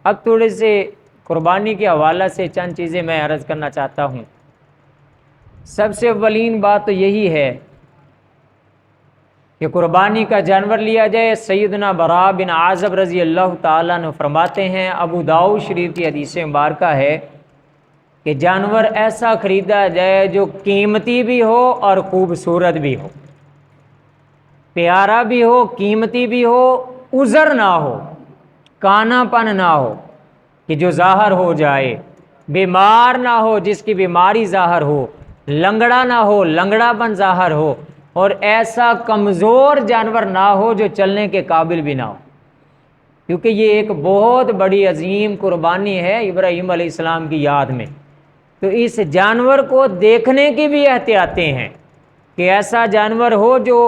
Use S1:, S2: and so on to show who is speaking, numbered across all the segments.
S1: اب تھوڑے سے قربانی کے حوالہ سے چند چیزیں میں عرض کرنا چاہتا ہوں۔ سب سے اولین بات تو یہی ہے کہ قربانی کا جانور لیا جائے۔ سیدنا براء بن عازب رضی اللہ تعالیٰ عنہ فرماتے ہیں، ابو داؤد شریف کی حدیث مبارکہ ہے کہ جانور ایسا خریدا جائے جو قیمتی بھی ہو اور خوبصورت بھی ہو، پیارا بھی ہو، قیمتی بھی ہو، عذر نہ ہو، کانا پن نہ ہو کہ جو ظاہر ہو جائے، بیمار نہ ہو جس کی بیماری ظاہر ہو، لنگڑا نہ ہو لنگڑا پن ظاہر ہو، اور ایسا کمزور جانور نہ ہو جو چلنے کے قابل بھی نہ ہو، کیونکہ یہ ایک بہت بڑی عظیم قربانی ہے ابراہیم علیہ السلام کی یاد میں۔ تو اس جانور کو دیکھنے کی بھی احتیاطیں ہیں کہ ایسا جانور ہو جو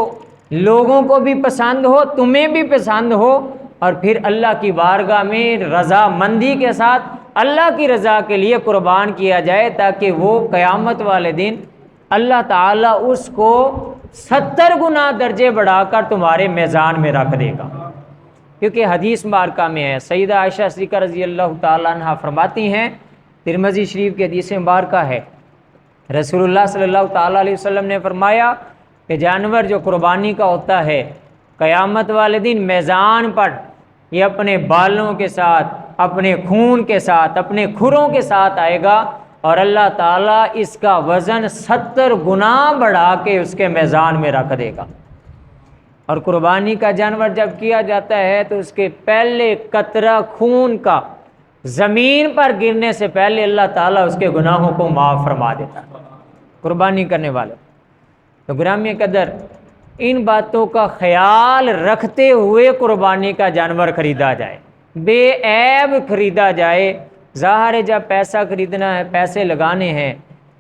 S1: لوگوں کو بھی پسند ہو، تمہیں بھی پسند ہو، اور پھر اللہ کی بارگاہ میں رضا مندی کے ساتھ اللہ کی رضا کے لیے قربان کیا جائے، تاکہ وہ قیامت والے دن اللہ تعالیٰ اس کو 70 گنا درجے بڑھا کر تمہارے میزان میں رکھ دے گا۔ کیونکہ حدیث مبارکہ میں ہے، سیدہ عائشہ صدیقہ رضی اللہ تعالیٰ عنہ فرماتی ہیں، ترمذی شریف کی حدیث مبارکہ ہے، رسول اللہ صلی اللہ تعالیٰ علیہ وسلم نے فرمایا کہ جانور جو قربانی کا ہوتا ہے قیامت والے دن میزان پر یہ اپنے بالوں کے ساتھ، اپنے خون کے ساتھ، اپنے کھروں کے ساتھ آئے گا، اور اللہ تعالیٰ اس کا وزن 70 گنا بڑھا کے اس کے میزان میں رکھ دے گا۔ اور قربانی کا جانور جب کیا جاتا ہے تو اس کے پہلے قطرہ خون کا زمین پر گرنے سے پہلے اللہ تعالیٰ اس کے گناہوں کو معاف فرما دیتا ہے قربانی کرنے والے۔ تو گرامی قدر، ان باتوں کا خیال رکھتے ہوئے قربانی کا جانور خریدا جائے، بے عیب خریدا جائے۔ ظاہر ہے جب پیسہ خریدنا ہے، پیسے لگانے ہیں،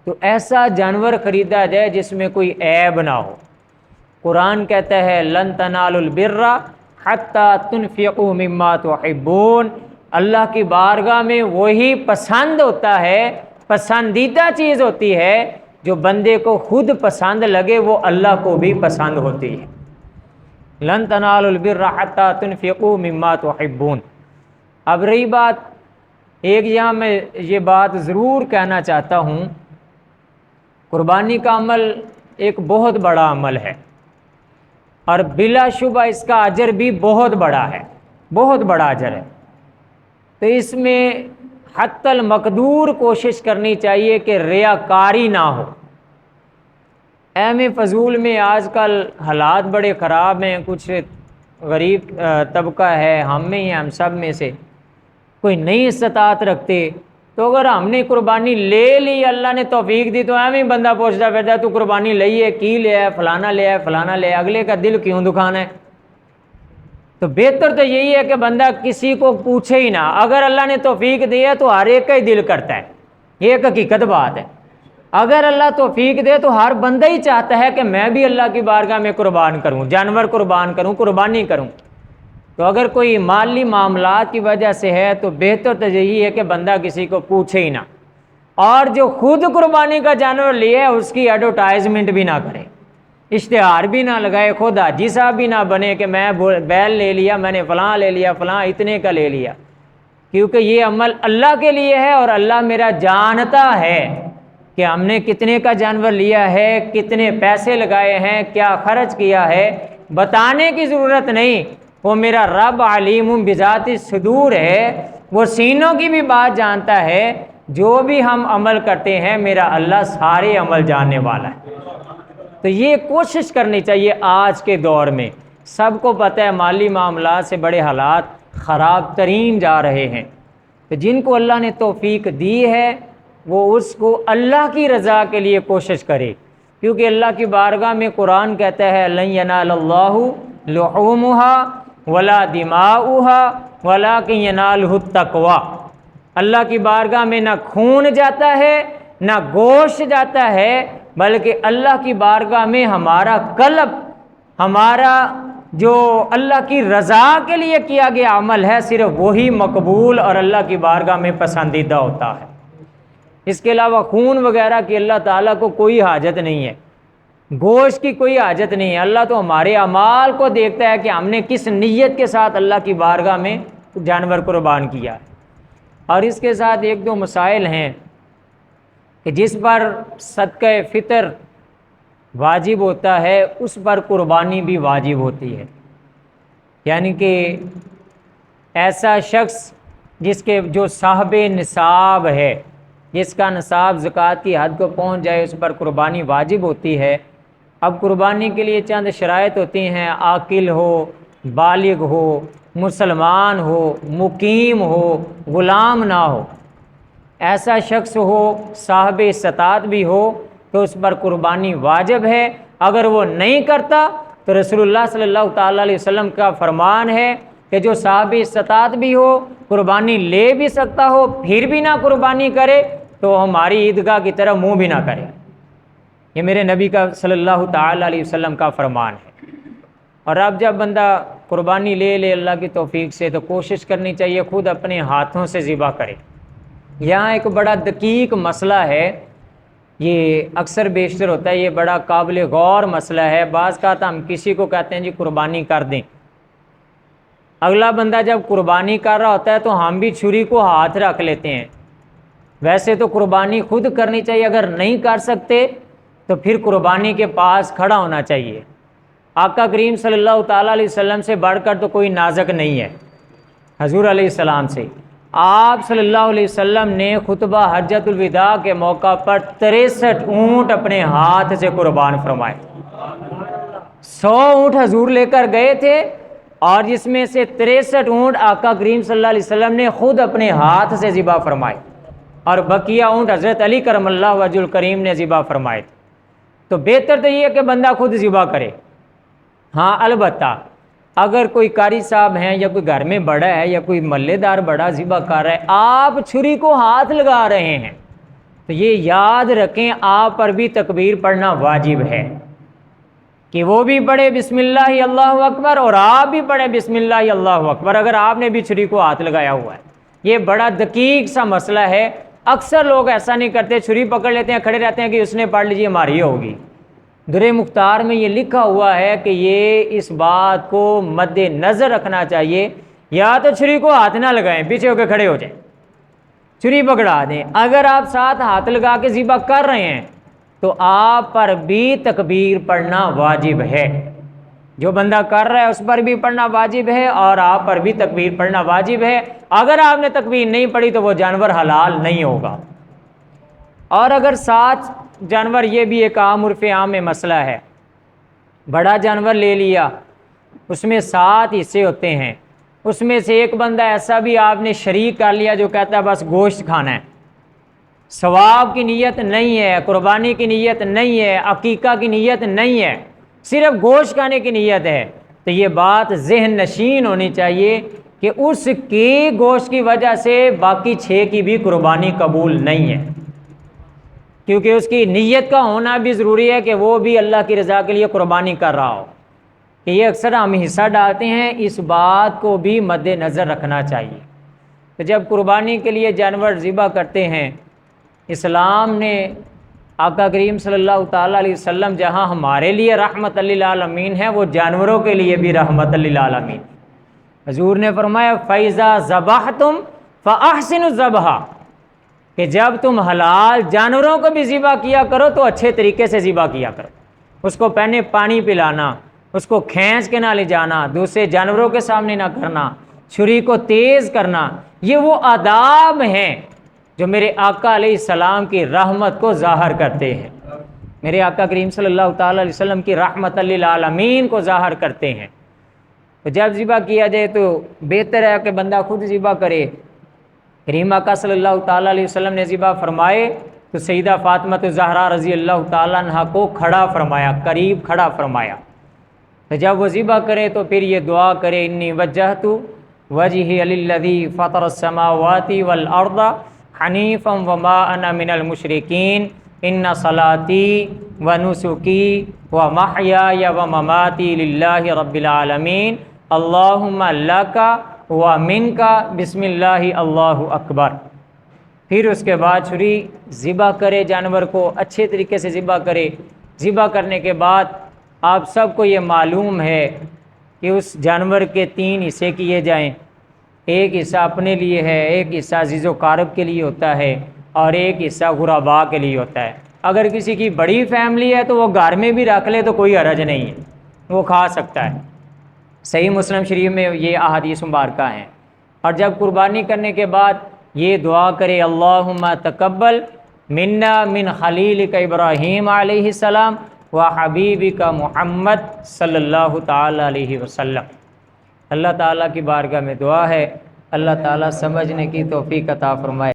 S1: تو ایسا جانور خریدا جائے جس میں کوئی عیب نہ ہو۔ قرآن کہتا ہے لن تنالوا البر حتی تنفقوا مما تحبون، اللہ کی بارگاہ میں وہی پسند ہوتا ہے، پسندیدہ چیز ہوتی ہے جو بندے کو خود پسند لگے، وہ اللہ کو بھی پسند ہوتی ہے۔ لن تنالوا البر حتی تنفقوا مما تحبون۔ اب رہی بات ایک، یہاں میں یہ بات ضرور کہنا چاہتا ہوں، قربانی کا عمل ایک بہت بڑا عمل ہے، اور بلا شبہ اس کا اجر بھی بہت بڑا ہے، بہت بڑا اجر ہے۔ تو اس میں حتی المقدور کوشش کرنی چاہیے کہ ریاکاری نہ ہو۔ اہم فضول میں آج کل حالات بڑے خراب ہیں، کچھ غریب طبقہ ہے، ہم میں ہی، ہم سب میں سے کوئی نہیں استطاعت رکھتے، تو اگر ہم نے قربانی لے لی، اللہ نے توفیق دی، تو ہی بندہ پوچھتا پھرتا ہے تو قربانی لئی ہے کی لیا ہے، فلانا لیا ہے، فلانا لیا ہے، اگلے کا دل کیوں دکھانا ہے؟ تو بہتر تو یہی ہے کہ بندہ کسی کو پوچھے ہی نہ۔ اگر اللہ نے توفیق دی ہے تو ہر ایک کا ہی دل کرتا ہے، یہ ایک حقیقت بات ہے۔ اگر اللہ توفیق دے تو ہر بندہ ہی چاہتا ہے کہ میں بھی اللہ کی بارگاہ میں قربان کروں، جانور قربان کروں، قربانی کروں۔ تو اگر کوئی مالی معاملات کی وجہ سے ہے تو بہتر تو یہی ہے کہ بندہ کسی کو پوچھے ہی نہ، اور جو خود قربانی کا جانور لیے ہے اس کی ایڈورٹائزمنٹ بھی نہ کرے، اشتہار بھی نہ لگائے، خود حاجی صاحب بھی نہ بنے کہ میں بیل لے لیا، میں نے فلاں لے لیا، فلاں اتنے کا لے لیا، کیونکہ یہ عمل اللہ کے لیے ہے، اور اللہ میرا جانتا ہے کہ ہم نے کتنے کا جانور لیا ہے، کتنے پیسے لگائے ہیں، کیا خرچ کیا ہے، بتانے کی ضرورت نہیں، وہ میرا رب علیم بذات الصدور ہے، وہ سینوں کی بھی بات جانتا ہے۔ جو بھی ہم عمل کرتے ہیں میرا اللہ سارے عمل جاننے والا ہے۔ تو یہ کوشش کرنی چاہیے آج کے دور میں، سب کو پتہ ہے مالی معاملات سے بڑے حالات خراب ترین جا رہے ہیں، تو جن کو اللہ نے توفیق دی ہے وہ اس کو اللہ کی رضا کے لیے کوشش کرے، کیونکہ اللہ کی بارگاہ میں قرآن کہتا ہے لن ینال اللہ لحومها ولا دماؤها ولکن ینالہ التقوی، اللہ کی بارگاہ میں نہ خون جاتا ہے نہ گوشت جاتا ہے، بلکہ اللہ کی بارگاہ میں ہمارا قلب، ہمارا جو اللہ کی رضا کے لیے کیا گیا عمل ہے، صرف وہی مقبول اور اللہ کی بارگاہ میں پسندیدہ ہوتا ہے۔ اس کے علاوہ خون وغیرہ کی اللہ تعالیٰ کو کوئی حاجت نہیں ہے، گوشت کی کوئی حاجت نہیں ہے۔ اللہ تو ہمارے اعمال کو دیکھتا ہے کہ ہم نے کس نیت کے ساتھ اللہ کی بارگاہ میں جانور قربان کیا ہے۔ اور اس کے ساتھ ایک دو مسائل ہیں کہ جس پر صدقہ فطر واجب ہوتا ہے اس پر قربانی بھی واجب ہوتی ہے، یعنی کہ ایسا شخص جس کے جو صاحب نصاب ہے، جس کا نصاب زکوٰۃ کی حد کو پہنچ جائے، اس پر قربانی واجب ہوتی ہے۔ اب قربانی کے لیے چند شرائط ہوتی ہیں، عاقل ہو، بالغ ہو، مسلمان ہو، مقیم ہو، غلام نہ ہو، ایسا شخص ہو، صاحب استطاعت بھی ہو تو اس پر قربانی واجب ہے۔ اگر وہ نہیں کرتا تو رسول اللہ صلی اللہ تعالیٰ علیہ وسلم کا فرمان ہے کہ جو صاحب استطاعت بھی ہو، قربانی لے بھی سکتا ہو، پھر بھی نہ قربانی کرے تو ہماری عیدگاہ کی طرف منہ بھی نہ کرے۔ یہ میرے نبی کا صلی اللہ تعالیٰ علیہ وسلم کا فرمان ہے۔ اور اب جب بندہ قربانی لے اللہ کی توفیق سے، تو کوشش کرنی چاہیے خود اپنے ہاتھوں سے ذبح کرے۔ یہاں ایک بڑا دقیق مسئلہ ہے، یہ اکثر بیشتر ہوتا ہے، یہ بڑا قابل غور مسئلہ ہے۔ بعض کا ہم کسی کو کہتے ہیں جی قربانی کر دیں، اگلا بندہ جب قربانی کر رہا ہوتا ہے تو ہم بھی چھری کو ہاتھ رکھ لیتے ہیں۔ ویسے تو قربانی خود کرنی چاہیے، اگر نہیں کر سکتے تو پھر قربانی کے پاس کھڑا ہونا چاہیے۔ آقا کریم صلی اللہ تعالیٰ علیہ وسلم سے بڑھ کر تو کوئی نازک نہیں ہے، حضور علیہ السلام سے۔ آپ صلی اللہ علیہ وسلم نے خطبہ حجۃ الوداع کے موقع پر 63 اونٹ اپنے ہاتھ سے قربان فرمائے۔ 100 اونٹ حضور لے کر گئے تھے اور جس میں سے 63 اونٹ آقا کریم صلی اللہ علیہ وسلم نے خود اپنے ہاتھ سے ذبح فرمائے، اور بقیہ اونٹ حضرت علی کرم اللہ وجہ الکریم نے ذبح فرمائے تھے۔ تو بہتر تو یہ ہے کہ بندہ خود ذبح کرے۔ ہاں البتہ اگر کوئی قاری صاحب ہیں یا کوئی گھر میں بڑا ہے یا کوئی محلے دار بڑا ذبح کر رہا ہے، آپ چھری کو ہاتھ لگا رہے ہیں، تو یہ یاد رکھیں آپ پر بھی تکبیر پڑھنا واجب ہے، کہ وہ بھی پڑھے بسم اللہ اللہ اکبر اور آپ بھی پڑھے بسم اللہ اللہ اکبر، اگر آپ نے بھی چھری کو ہاتھ لگایا ہوا ہے۔ یہ بڑا دقیق سا مسئلہ ہے، اکثر لوگ ایسا نہیں کرتے، چھری پکڑ لیتے ہیں، کھڑے رہتے ہیں کہ اس نے پڑھ لیجیے ہماری ہوگی۔ درِ مختار میں یہ لکھا ہوا ہے کہ یہ اس بات کو مد نظر رکھنا چاہیے، یا تو چھری کو ہاتھ نہ لگائیں، پیچھے ہو کے کھڑے ہو جائیں، چھری پکڑا دیں۔ اگر آپ ساتھ ہاتھ لگا کے ذبح کر رہے ہیں تو آپ پر بھی تکبیر پڑھنا واجب ہے، جو بندہ کر رہا ہے اس پر بھی پڑھنا واجب ہے اور آپ پر بھی تکبیر پڑھنا واجب ہے۔ اگر آپ نے تکبیر نہیں پڑھی تو وہ جانور حلال نہیں ہوگا۔ اور اگر ساتھ جانور، یہ بھی ایک عام عرف عام میں مسئلہ ہے، بڑا جانور لے لیا، اس میں 7 حصے ہوتے ہیں، اس میں سے ایک بندہ ایسا بھی آپ نے شریک کر لیا جو کہتا ہے بس گوشت کھانا ہے، ثواب کی نیت نہیں ہے، قربانی کی نیت نہیں ہے، عقیقہ کی نیت نہیں ہے، صرف گوشت کھانے کی نیت ہے، تو یہ بات ذہن نشین ہونی چاہیے کہ اس کے گوشت کی وجہ سے باقی 6 کی بھی قربانی قبول نہیں ہے، کیونکہ اس کی نیت کا ہونا بھی ضروری ہے کہ وہ بھی اللہ کی رضا کے لیے قربانی کر رہا ہو۔ کہ یہ اکثر ہم حصہ ڈالتے ہیں، اس بات کو بھی مد نظر رکھنا چاہیے۔ تو جب قربانی کے لیے جانور ذبح کرتے ہیں، اسلام نے آقا کریم صلی اللہ تعالیٰ علیہ وسلم جہاں ہمارے لیے رحمت للعالمین ہے، وہ جانوروں کے لیے بھی رحمت للعالمین۔ حضور نے فرمایا فَإِذَا ذَبَحْتُمْ فَأَحْسِنُوا الذَّبْحَ، کہ جب تم حلال جانوروں کو بھی ذبح کیا کرو تو اچھے طریقے سے ذبح کیا کرو، اس کو پہلے پانی پلانا، اس کو کھینچ کے نہ لے جانا، دوسرے جانوروں کے سامنے نہ کرنا، چھری کو تیز کرنا، یہ وہ آداب ہیں جو میرے آقا علیہ السلام کی رحمت کو ظاہر کرتے ہیں، میرے آقا کریم صلی اللہ تعالیٰ علیہ وسلم کی رحمت للعالمین کو ظاہر کرتے ہیں۔ تو جب ذبح کیا جائے تو بہتر ہے کہ بندہ خود ذبح کرے۔ کریم آقا صلی اللہ تعالیٰ علیہ وسلم نے ذبح فرمائے تو سیدہ فاطمہ الزہرا رضی اللہ تعالیٰ عنہ کو کھڑا فرمایا، قریب کھڑا فرمایا۔ تو جب وہ ذبح کرے تو پھر یہ دعا کرے انی وجہت وجہی للذی فطر السماوات والارض حنیفا وما انا من المشرکین ان صلاتی ونسکی ومحیای ومماتی للہ رب العالمین اللہم لک ومنک بسم اللہ اللہ اکبر۔ پھر اس کے بعد چھری ذبح کرے، جانور کو اچھے طریقے سے ذبح کرے۔ ذبح کرنے کے بعد آپ سب کو یہ معلوم ہے کہ اس جانور کے 3 حصے کیے جائیں، ایک حصہ اپنے لیے ہے، ایک حصہ عزیز و قارب کے لیے ہوتا ہے، اور ایک حصہ غرباء کے لیے ہوتا ہے۔ اگر کسی کی بڑی فیملی ہے تو وہ گھر میں بھی رکھ لے تو کوئی حرج نہیں ہے، وہ کھا سکتا ہے۔ صحیح مسلم شریف میں یہ احادیث مبارکہ ہیں۔ اور جب قربانی کرنے کے بعد یہ دعا کرے اللہم تقبل منا من خلیلک ابراہیم علیہ السلام و حبیبک محمد صلی اللہ تعالی علیہ وسلم۔ اللہ تعالیٰ کی بارگاہ میں دعا ہے، اللہ تعالیٰ سمجھنے کی توفیق عطا فرمائے۔